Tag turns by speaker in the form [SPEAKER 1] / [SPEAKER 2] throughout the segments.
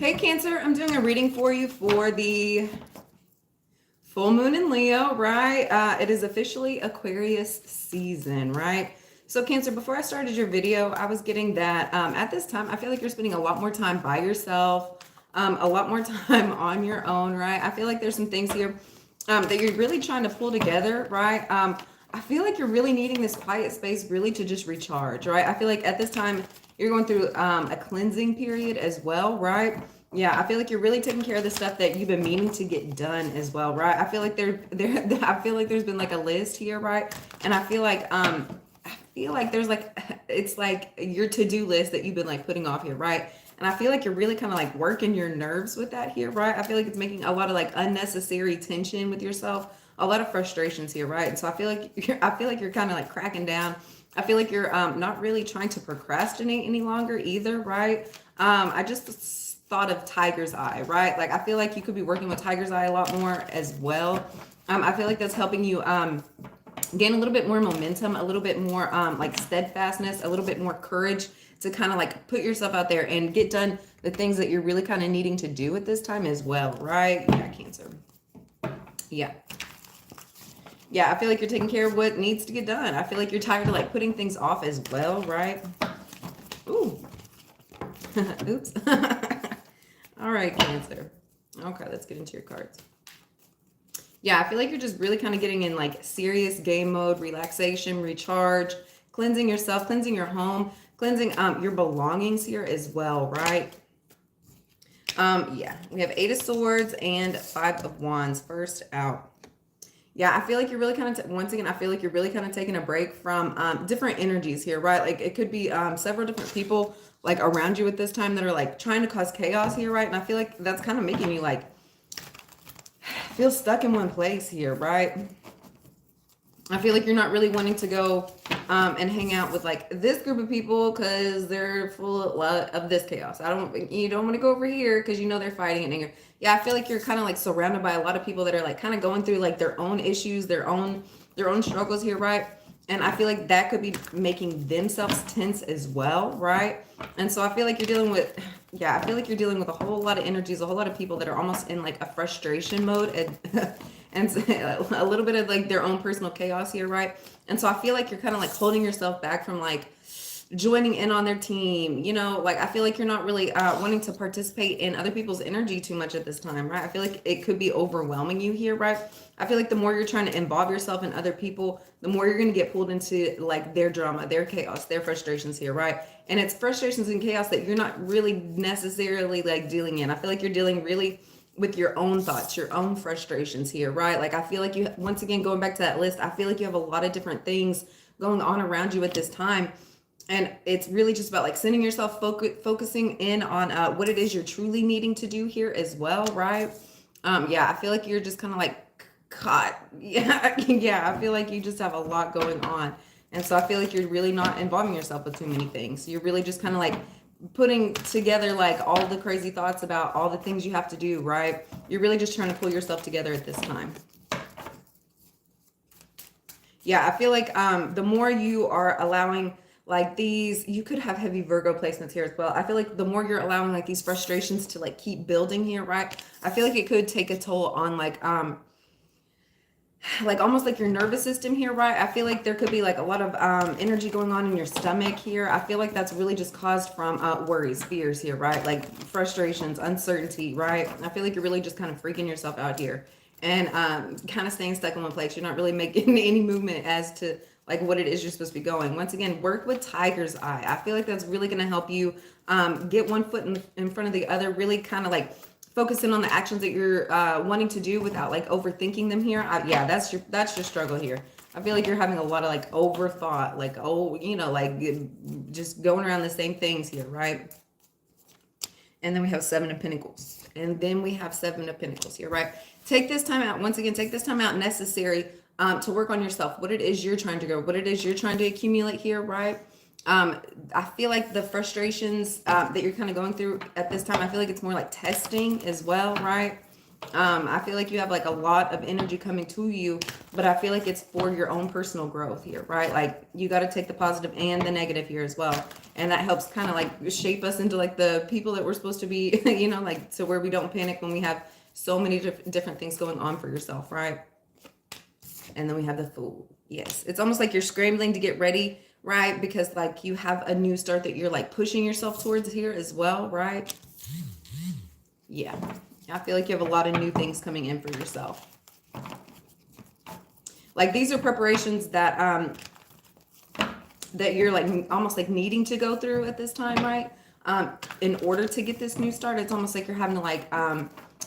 [SPEAKER 1] Hey Cancer, I'm doing a reading for you for the full moon in Leo, right? It is officially Aquarius season, right? So Cancer, before I started your video, I was getting that at this time, I feel like you're spending a lot more time by yourself, a lot more time on your own, right? I feel like there's some things here that you're really trying to pull together, right? I feel like you're really needing this quiet space really to just recharge, right? I feel like at this time, you're going through a cleansing period as well, right? Yeah, I feel like you're really taking care of the stuff that you've been meaning to get done as well, right? I feel like I feel like there's been like a list here, right? And I feel like there's like it's like your to-do list that you've been like putting off here, right? And I feel like you're really kind of like working your nerves with that here, right? I feel like it's making a lot of like unnecessary tension with yourself, a lot of frustrations here, right? And so I feel like you're kind of like cracking down. I feel like you're not really trying to procrastinate any longer either, right? I just thought of tiger's eye, right? Like I feel like you could be working with tiger's eye a lot more as well. I feel like that's helping you gain a little bit more momentum, a little bit more like steadfastness, a little bit more courage to kind of like put yourself out there and get done the things that you're really kind of needing to do at this time as well, right? Yeah, Cancer. Yeah. Yeah, I feel like you're taking care of what needs to get done. I feel like you're tired of like putting things off as well, right? Ooh. Oops. All right, Cancer. Okay, let's get into your cards. Yeah, I feel like you're just really kind of getting in like serious game mode, relaxation, recharge, cleansing yourself, cleansing your home, cleansing your belongings here as well, right? Yeah, we have 8 of Swords and 5 of Wands first out. Yeah, I feel like you're really kind of, once again, I feel like you're really kind of taking a break from different energies here, right? Like it could be several different people like around you at this time that are like trying to cause chaos here, right? And I feel like that's kind of making you like feel stuck in one place here, right? I feel like you're not really wanting to go and hang out with like this group of people because they're full of this chaos. You don't want to go over here because you know they're fighting and anger. Yeah, I feel like you're kind of like surrounded by a lot of people that are like kind of going through like their own issues, their own struggles here, right? And I feel like that could be making themselves tense as well, right? And so I feel like you're dealing with, yeah, I feel like you're dealing with a whole lot of energies, a whole lot of people that are almost in like a frustration mode and a little bit of like their own personal chaos here, right? And so I feel like you're kind of like holding yourself back from like joining in on their team, you know, like I feel like you're not really wanting to participate in other people's energy too much at this time, right? I feel like it could be overwhelming you here, right? I feel like the more you're trying to involve yourself in other people, the more you're going to get pulled into like their drama, their chaos, their frustrations here, right? And it's frustrations and chaos that you're not really necessarily like dealing in. I feel like you're dealing really with your own thoughts, your own frustrations here, right? Like I feel like you, once again, going back to that list, I feel like you have a lot of different things going on around you at this time. And it's really just about like sending yourself focusing in on what it is you're truly needing to do here as well, right? Yeah, I feel like you're just kind of like caught. Yeah, yeah, I feel like you just have a lot going on. And so I feel like you're really not involving yourself with too many things. You're really just kind of like putting together like all the crazy thoughts about all the things you have to do, right? You're really just trying to pull yourself together at this time. Yeah, I feel like the more you are allowing like these, you could have heavy Virgo placements here as well. I feel like the more you're allowing like these frustrations to like keep building here, right? I feel like it could take a toll on like almost like your nervous system here, right? I feel like there could be like a lot of energy going on in your stomach here. I feel like that's really just caused from worries, fears here, right? Like frustrations, uncertainty, right? I feel like you're really just kind of freaking yourself out here and kind of staying stuck in one place. You're not really making any movement as to like what it is you're supposed to be going. Once again, work with tiger's eye. I feel like that's really going to help you get one foot in front of the other, really kind of like focus in on the actions that you're wanting to do without like overthinking them here. Yeah, that's your struggle here. I feel like you're having a lot of like overthought, like, oh, you know, like just going around the same things here, right? And then we have 7 of Pentacles. And then we have 7 of Pentacles here, right? Take this time out. Once again, take this time out necessary to work on yourself. What it is you're trying to go, what it is you're trying to accumulate here, right? I feel like the frustrations that you're kind of going through at this time, I feel like it's more like testing as well, right? I feel like you have like a lot of energy coming to you, but I feel like it's for your own personal growth here, right? Like you got to take the positive and the negative here as well. And that helps kind of like shape us into like the people that we're supposed to be, you know, like to where we don't panic when we have so many different things going on for yourself, right? And then we have the Fool. Yes, it's almost like you're scrambling to get ready, right? Because like you have a new start that you're like pushing yourself towards here as well, right? Yeah, I feel like you have a lot of new things coming in for yourself. Like these are preparations that that you're like almost like needing to go through at this time, right? In order to get this new start, it's almost like you're having to like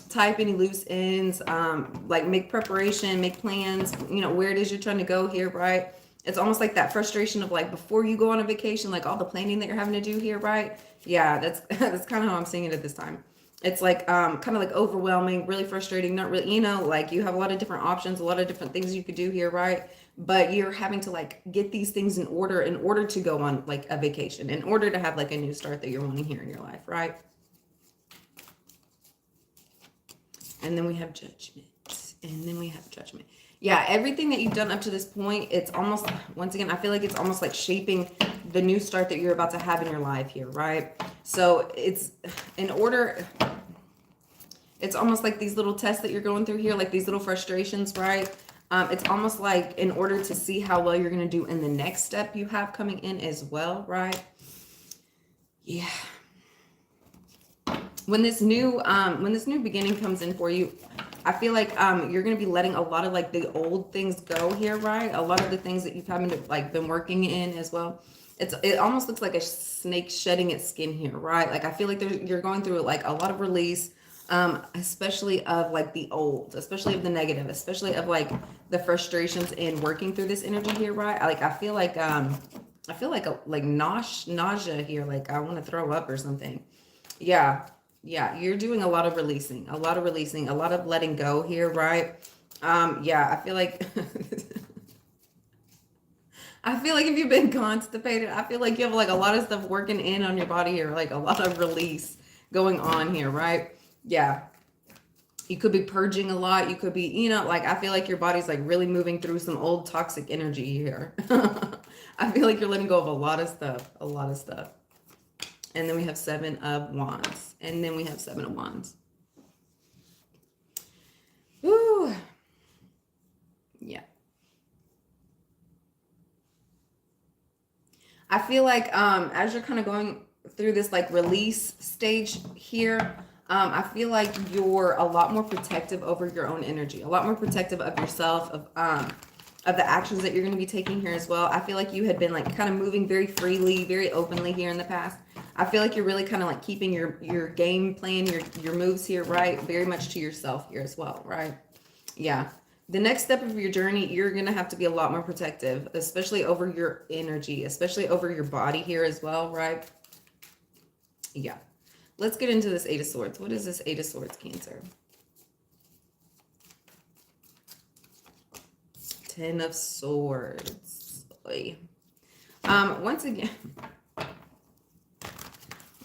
[SPEAKER 1] tie up any loose ends, like make preparation, make plans, you know, where it is you're trying to go here, right? It's almost like that frustration of like before you go on a vacation, like all the planning that you're having to do here, right? Yeah, that's that's kind of how I'm seeing it at this time. It's like kind of like overwhelming, really frustrating, not really, you know, like you have a lot of different options, a lot of different things you could do here, right? But you're having to like get these things in order to go on like a vacation, in order to have like a new start that you're wanting here in your life, right? And then we have Judgment. And then we have Judgment. Yeah, everything that you've done up to this point, it's almost, once again, I feel like it's almost like shaping the new start that you're about to have in your life here, right? So it's in order, it's almost like these little tests that you're going through here, like these little frustrations, right? It's almost like in order to see how well you're going to do in the next step you have coming in as well, right? Yeah. When this new beginning comes in for you, I feel like you're going to be letting a lot of like the old things go here, right? A lot of the things that you've haven't like been working in as well. It almost looks like a snake shedding its skin here, right? Like I feel like you're going through like a lot of release, especially of like the old, especially of the negative, especially of like the frustrations in working through this energy here, right? Like I feel like like nausea here, like I want to throw up or something. Yeah. Yeah, you're doing a lot of releasing, a lot of releasing, a lot of letting go here, right? Yeah, I feel like I feel like if you've been constipated, I feel like you have like a lot of stuff working in on your body here, like a lot of release going on here, right? Yeah. You could be purging a lot. You could be, you know, like I feel like your body's like really moving through some old toxic energy here. I feel like you're letting go of a lot of stuff, a lot of stuff. And then we have 7 of Wands. And then we have 7 of Wands. Ooh. Yeah. I feel like as you're kind of going through this like release stage here, I feel like you're a lot more protective over your own energy, a lot more protective of yourself, of the actions that you're going to be taking here as well. I feel like you had been like kind of moving very freely, very openly here in the past. I feel like you're really kind of like keeping your game plan, your moves here, right? Very much to yourself here as well, right? Yeah. The next step of your journey, you're going to have to be a lot more protective, especially over your energy, especially over your body here as well, right? Yeah. Let's get into this 8 of Swords. What is this 8 of Swords, Cancer? 10 of Swords. Once again,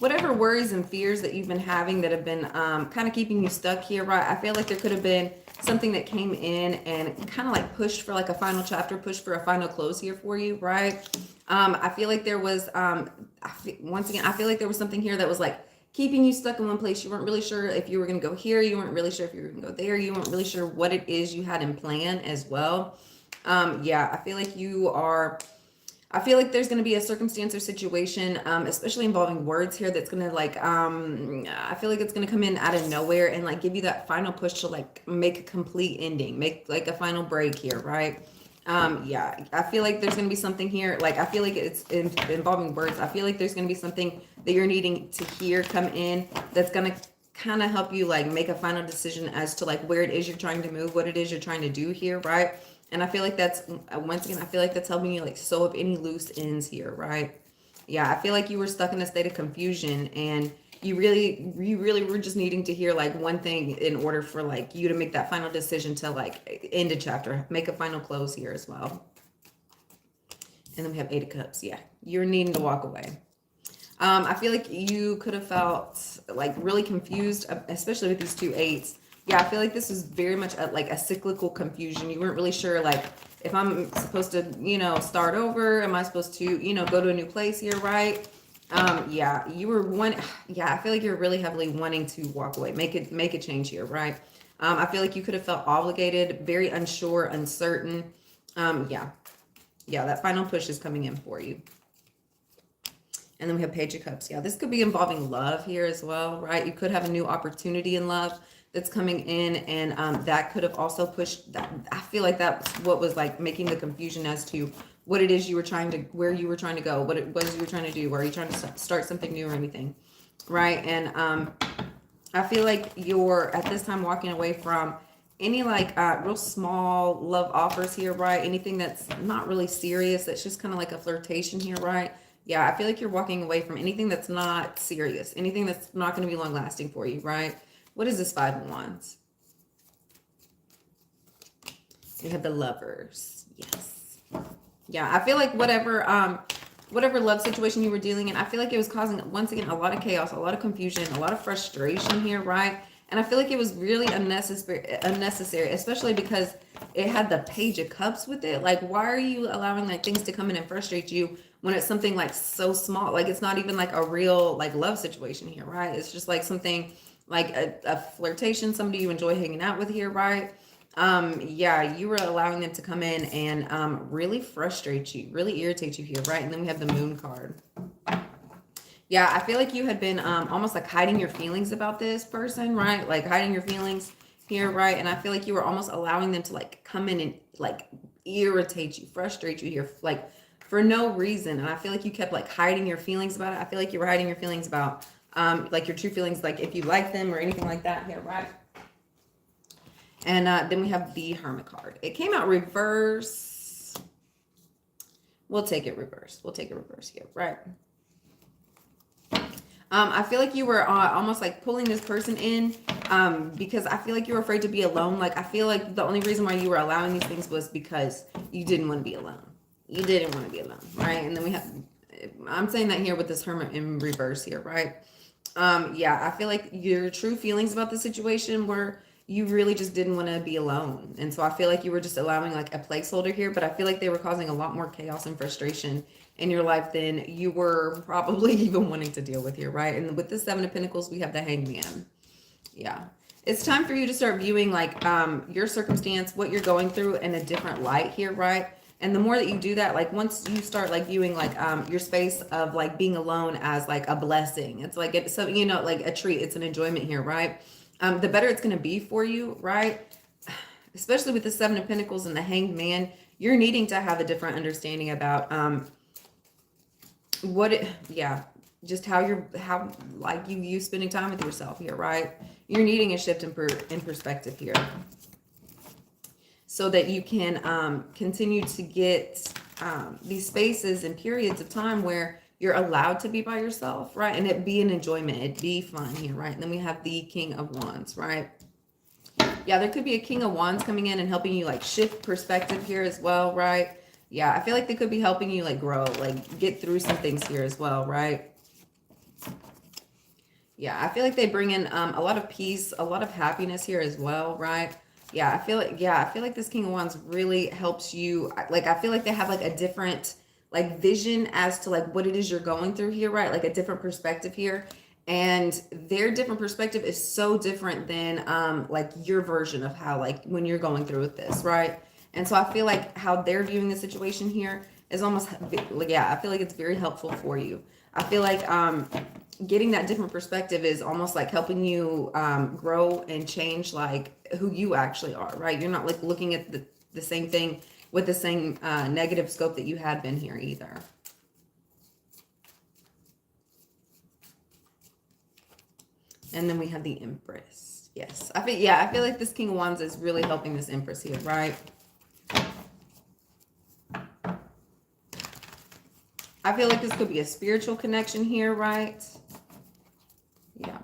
[SPEAKER 1] whatever worries and fears that you've been having that have been kind of keeping you stuck here, right? I feel like there could have been something that came in and kind of like pushed for like a final chapter, pushed for a final close here for you, right? I feel like there was, once again, I feel like there was something here that was like keeping you stuck in one place. You weren't really sure if you were going to go here. You weren't really sure if you were going to go there. You weren't really sure what it is you had in plan as well. Yeah, I feel like I feel like there's going to be a circumstance or situation, especially involving words here, that's going to like, I feel like it's going to come in out of nowhere and like give you that final push to like make a complete ending, make like a final break here, right? Yeah, I feel like there's going to be something here. Like, I feel like it's involving words. I feel like there's going to be something that you're needing to hear come in that's going to kind of help you like make a final decision as to like where it is you're trying to move, what it is you're trying to do here, right? And I feel like that's, once again, I feel like that's helping you like sew up any loose ends here, right? Yeah, I feel like you were stuck in a state of confusion and you really were just needing to hear like one thing in order for like you to make that final decision to like end a chapter, make a final close here as well. And then we have 8 of Cups. Yeah, you're needing to walk away. I feel like you could have felt like really confused, especially with these 2 8s, Yeah, I feel like this was very much like a cyclical confusion. You weren't really sure, like, if I'm supposed to, start over. Am I supposed to, go to a new place here, right? Yeah, you were one. Yeah, I feel like you're really heavily wanting to walk away, make a change here, right? I feel like you could have felt obligated, very unsure, uncertain. Yeah, yeah, that final push is coming in for you. And then we have Page of Cups. Yeah, this could be involving love here as well, right? You could have a new opportunity in love that's coming in, and that could have also pushed that. I feel like that's what was like making the confusion as to what it is you were trying to, where you were trying to go, what it was you were trying to do, were you trying to start something new or anything, right? And I feel like you're at this time walking away from any like real small love offers here, right? Anything that's not really serious, that's just kind of like a flirtation here, right? Yeah, I feel like you're walking away from anything that's not serious, anything that's not going to be long lasting for you, right? What is this Five of Wands? You have the Lovers. Yes. Yeah, I feel like whatever love situation you were dealing in, I feel like it was causing, once again, a lot of chaos, a lot of confusion, a lot of frustration here, right? And I feel like it was really unnecessary, especially because it had the Page of Cups with it. Like, why are you allowing like things to come in and frustrate you when it's something like so small? Like, it's not even like a real like love situation here, right? It's just like something like a flirtation, somebody you enjoy hanging out with here, right? Yeah, you were allowing them to come in and really frustrate you, really irritate you here, right? And then we have the Moon card. Yeah, I feel like you had been almost like hiding your feelings about this person, right? Like hiding your feelings here, right? And I feel like you were almost allowing them to like come in and like irritate you, frustrate you here, like for no reason. And I feel like you kept like hiding your feelings about it. I feel like you were hiding your feelings about like your true feelings, like if you like them or anything like that here, right? And then we have the Hermit card. It came out reverse. We'll take it reverse. We'll take it reverse here, right? I feel like you were almost like pulling this person in because I feel like you were afraid to be alone. Like, I feel like the only reason why you were allowing these things was because you didn't want to be alone. You didn't want to be alone, right? And then we have, I'm saying that here with this Hermit in reverse here, right? Yeah, I feel like your true feelings about the situation were you really just didn't want to be alone. And so I feel like you were just allowing like a placeholder here, but I feel like they were causing a lot more chaos and frustration in your life than you were probably even wanting to deal with here, right? And with the Seven of Pentacles, we have the Hangman. Yeah. It's time for you to start viewing like your circumstance, what you're going through in a different light here, right? And the more that you do that, like once you start like viewing like your space of like being alone as like a blessing, it's like it's so like a treat, it's an enjoyment here, right? The better it's going to be for you, right? Especially with the Seven of Pentacles and the Hanged Man, you're needing to have a different understanding about just how like you spending time with yourself here, right? You're needing a shift in perspective here so that you can continue to get these spaces and periods of time where you're allowed to be by yourself, right? And it be an enjoyment, it be fun here, right? And then we have the King of Wands, right? Yeah, there could be a King of Wands coming in and helping you like shift perspective here as well, right? Yeah, I feel like they could be helping you like grow, like get through some things here as well, right? Yeah, I feel like they bring in a lot of peace, a lot of happiness here as well, right? Yeah, I feel like this King of Wands really helps you. Like, I feel like they have like a different like vision as to like what it is you're going through here, right? Like a different perspective here. And their different perspective is so different than like your version of how like when you're going through with this, right? And so I feel like how they're viewing the situation here is almost like, yeah, I feel like it's very helpful for you. I feel like getting that different perspective is almost like helping you grow and change like who you actually are, right? You're not like looking at the same thing with the same negative scope that you had been here either. And then we have the Empress. Yes, I feel like this King of Wands is really helping this Empress here, right? I feel like this could be a spiritual connection here, right? Yeah.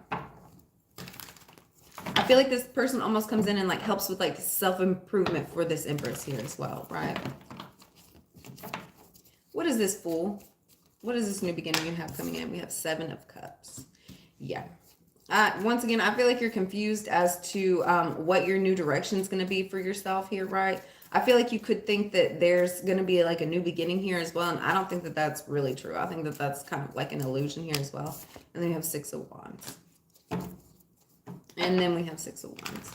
[SPEAKER 1] I feel like this person almost comes in and like helps with like self-improvement for this Empress here as well, right? What is this Fool? What is this new beginning you have coming in? We have Seven of Cups. Yeah. Once again, I feel like you're confused as to what your new direction is going to be for yourself here, right? I feel like you could think that there's going to be like a new beginning here as well, and I don't think that that's really true. I think that that's kind of like an illusion here as well. And then we have Six of Wands, and then we have Six of Wands.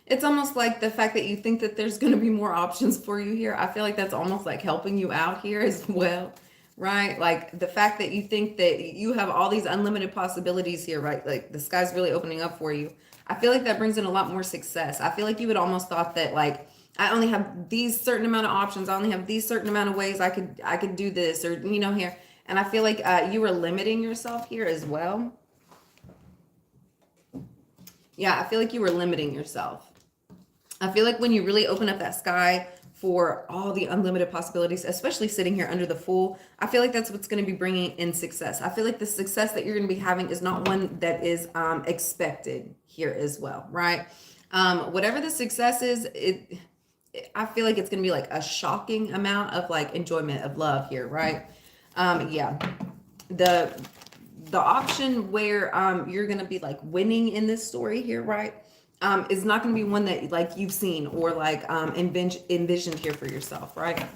[SPEAKER 1] It's almost like the fact that you think that there's going to be more options for you here. I feel like that's almost like helping you out here as well, right? Like the fact that you think that you have all these unlimited possibilities here, right? Like the sky's really opening up for you. I feel like that brings in a lot more success. I feel like you would almost thought that like I only have these certain amount of options. I only have these certain amount of ways I could do this, or here. And I feel like you were limiting yourself here as well. Yeah, I feel like you were limiting yourself. I feel like when you really open up that sky for all the unlimited possibilities, especially sitting here under the Fool, I feel like that's what's going to be bringing in success. I feel like the success that you're going to be having is not one that is expected here as well, right? Whatever the success is, I feel like it's going to be like a shocking amount of like enjoyment of love here, right? Yeah, the option where you're going to be like winning in this story here, right? Is not going to be one that like you've seen or like envisioned here for yourself, right?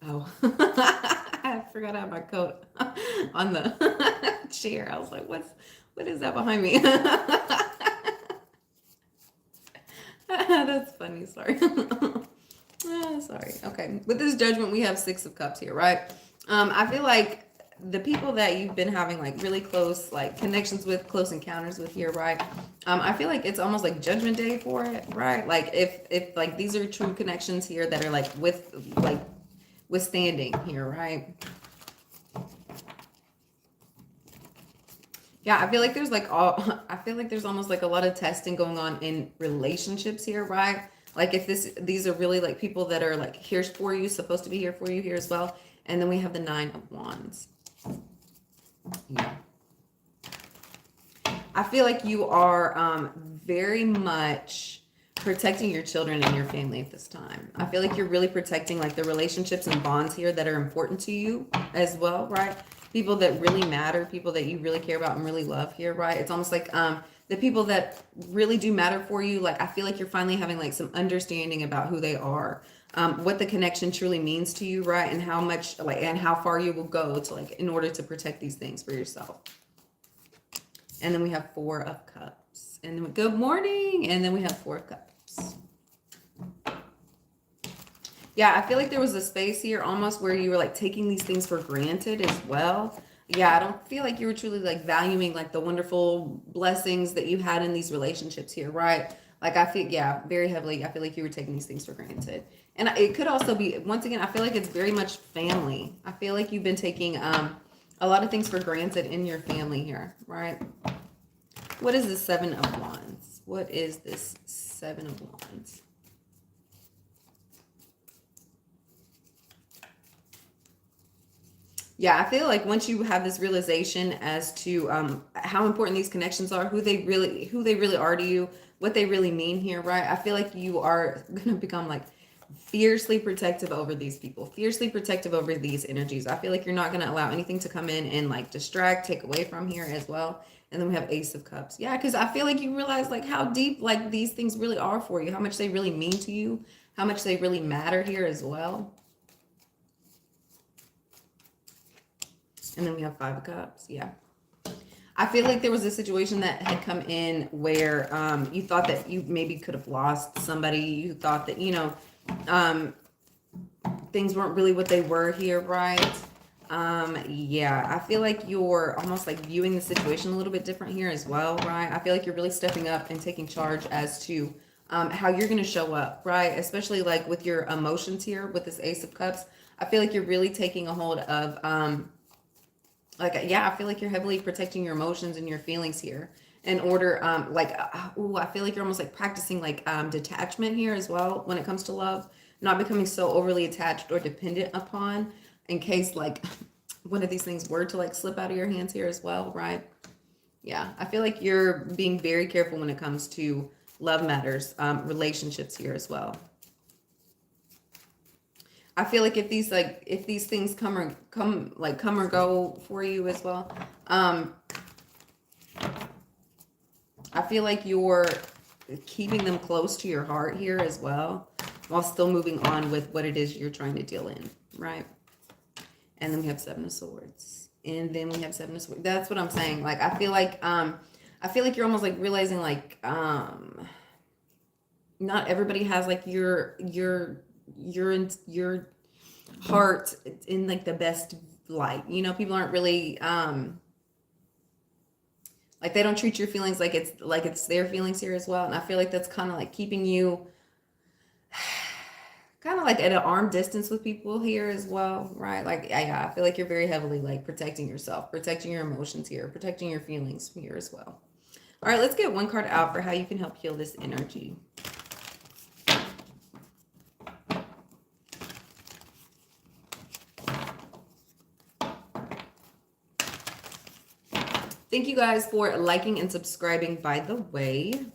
[SPEAKER 1] Oh, I forgot I had my coat on the chair. I was like, what is that behind me? That's funny. Sorry. Sorry. Okay. With this Judgment, we have Six of Cups here, right? I feel like the people that you've been having like really close like connections with, close encounters with here, right? I feel like it's almost like Judgment Day for it, right? Like if like these are true connections here that are like withstanding here, right? Yeah, I feel like there's like I feel like there's almost like a lot of testing going on in relationships here, right? Like if these are really like people that are like here for you, supposed to be here for you here as well. And then we have the Nine of Wands. Yeah. I feel like you are very much protecting your children and your family at this time. I feel like you're really protecting like the relationships and bonds here that are important to you as well, right? People that really matter, people that you really care about and really love here, right? It's almost like the people that really do matter for you, like I feel like you're finally having like some understanding about who they are, what the connection truly means to you, right? And how much like and how far you will go to like in order to protect these things for yourself. And then we have Four of Cups. And then good morning. And then we have Four of Cups. Yeah, I feel like there was a space here almost where you were like taking these things for granted as well. Yeah, I don't feel like you were truly like valuing like the wonderful blessings that you had in these relationships here, right? Like I feel, yeah, very heavily, I feel like you were taking these things for granted. And it could also be, once again, I feel like it's very much family. I feel like you've been taking a lot of things for granted in your family here, right? What is the Seven of Wands? What is this Seven of Wands? Yeah, I feel like once you have this realization as to how important these connections are, who they really are to you, what they really mean here, right? I feel like you are gonna become like fiercely protective over these people, fiercely protective over these energies. I feel like you're not gonna allow anything to come in and like distract, take away from here as well. And then we have Ace of Cups. Yeah, because I feel like you realize like how deep like these things really are for you, how much they really mean to you, how much they really matter here as well. And then we have Five of Cups. Yeah. I feel like there was a situation that had come in where you thought that you maybe could have lost somebody. You thought that, things weren't really what they were here, right? Yeah, I feel like you're almost like viewing the situation a little bit different here as well, right? I feel like you're really stepping up and taking charge as to how you're going to show up, right? Especially like with your emotions here with this Ace of Cups. I feel like you're really taking a hold of I feel like you're heavily protecting your emotions and your feelings here in order I feel like you're almost like practicing like detachment here as well when it comes to love, not becoming so overly attached or dependent upon in case like one of these things were to like slip out of your hands here as well, right? Yeah, I feel like you're being very careful when it comes to love matters, relationships here as well. I feel like if these things come or go for you as well, I feel like you're keeping them close to your heart here as well, while still moving on with what it is you're trying to deal in, right? And then we have Seven of Swords. And then we have Seven of Swords. That's what I'm saying. Like, I feel like you're almost like realizing like, not everybody has like your heart in like the best light. You know, people aren't really, like they don't treat your feelings like it's their feelings here as well. And I feel like that's kind of like keeping you kind of like at an arm distance with people here as well, right? Like, yeah, I feel like you're very heavily like protecting yourself, protecting your emotions here, protecting your feelings here as well. All right, let's get one card out for how you can help heal this energy. Thank you guys for liking and subscribing, by the way.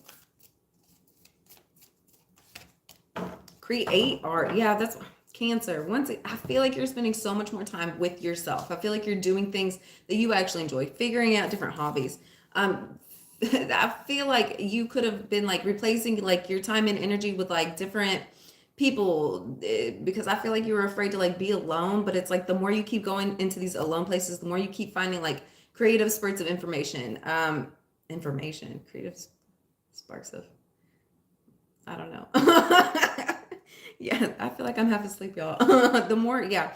[SPEAKER 1] Create art. Yeah, that's Cancer. I feel like you're spending so much more time with yourself. I feel like you're doing things that you actually enjoy, figuring out different hobbies. I feel like you could have been like replacing like your time and energy with like different people, because I feel like you were afraid to like be alone. But it's like the more you keep going into these alone places, the more you keep finding like creative spurts of information, creative sparks of, I don't know. Yeah, I feel like I'm half asleep, y'all. The more you're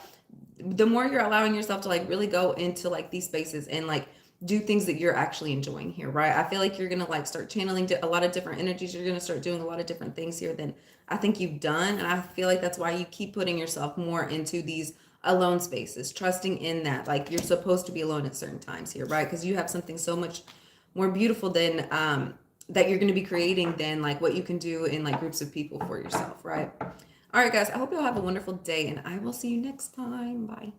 [SPEAKER 1] allowing yourself to like really go into like these spaces and like do things that you're actually enjoying here, right? I feel like you're gonna like start channeling a lot of different energies. You're gonna start doing a lot of different things here than I think you've done. And I feel like that's why you keep putting yourself more into these alone spaces, trusting in that like you're supposed to be alone at certain times here, right? Because you have something so much more beautiful than that you're going to be creating than like what you can do in like groups of people for yourself, right? All right, guys, I hope you'll have a wonderful day, and I will see you next time. Bye.